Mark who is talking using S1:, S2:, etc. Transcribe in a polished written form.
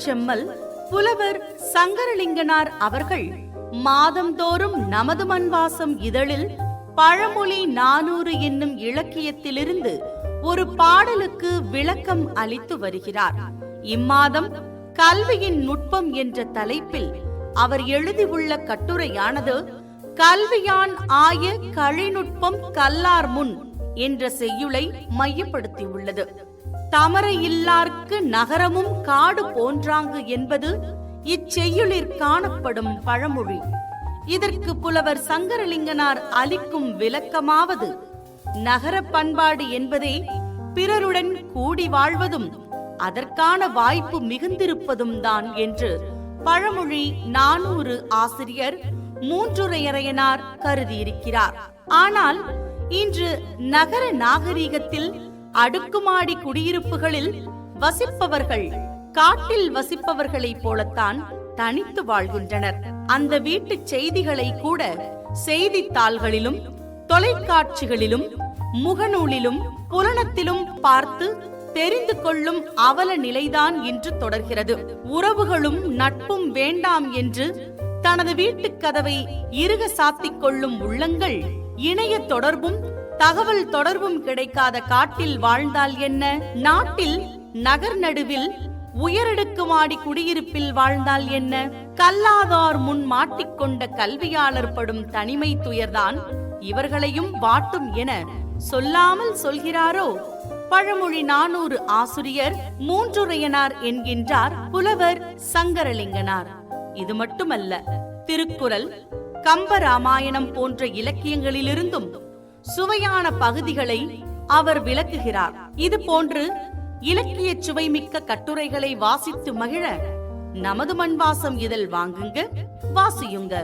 S1: செம்மல் புலவர் சங்கரலிங்கனார் அவர்கள் மாதந்தோறும் நமது மண்வாசம் இதழில் பழமொழி 400 என்னும் இலக்கியத்திலிருந்து ஒரு பாடலுக்கு விளக்கம் அளித்து வருகிறார். இம்மாதம் கல்வியின் நுட்பம் என்ற தலைப்பில் அவர் எழுதியுள்ள கட்டுரையானது கல்வியான் ஆய கழிநுட்பம் கல்லார் முன் என்ற செய்யுளை மையப்படுத்தியுள்ளது. தமரை இல்லார்க்கு நகரமும் காடு போன்றாங்கு என்பது இச்செய்யுளிற் காணப்படும் பழமொழி. இதற்கு புலவர் சங்கரலிங்கனார் அளிக்கும் விளக்கமாவது, நகர பண்பாடு என்பதே பிறருடன் கூடி வாழ்வதும் அதற்கான வாய்ப்பு மிகுந்திருப்பதும் தான் என்று பழமொழி 400 ஆசிரியர் மூன்றுரையரையனார் கருதியிருக்கிறார். ஆனால் இன்று நகர நாகரீகத்தில் அடுக்குமாடி குடியிருப்புகளில் வசிப்பவர்கள் காட்டில் வசிப்பவர்களைப் போலத்தான் தனித்து வாழ்கின்றனர். அந்த வீட்டு செய்திகளை கூட செய்தித்தாள்களிலும் தொலைக்காட்சிகளிலும் முகநூலிலும் புலனத்திலும் பார்த்து தெரிந்து கொள்ளும் அவல நிலைதான் இன்று தொடர்கிறது. உறவுகளும் நட்பும் வேண்டாம் என்று தனது வீட்டுக் கதவை இறுக சாத்திக் கொள்ளும் உள்ளங்கள் இணைய தொடர்பும் தகவல் தொடர்பும் கிடைக்காத காட்டில் வாழ்ந்தால் என்ன? நாட்டில் நகர் நடுவில் உயரடுக்குமாடி குடியிருப்பில் வாழ்ந்தால் என்ன? கல்லாதார் முன் மாட்டிக்கொண்ட கல்வியாளர் படும் தனிமை துயர்தான் இவர்களையும் வாட்டும் என சொல்லாமல் சொல்கிறாரோ? பழமொழி 400 ஆசிரியர் மூன்றுரையனார் என்கின்றார் புலவர் சங்கரலிங்கனார். இது மட்டுமல்ல, திருக்குறள், கம்பராமாயணம் போன்ற இலக்கியங்களிலிருந்தும் சுவையான பகுதிகளை அவர் விளக்குகிறார். இது போன்று இலக்கிய சுவைமிக்க கட்டுரைகளை வாசித்து மகிழ நமது மண்வாசம் இதழ் வாங்குங்க, வாசியுங்க.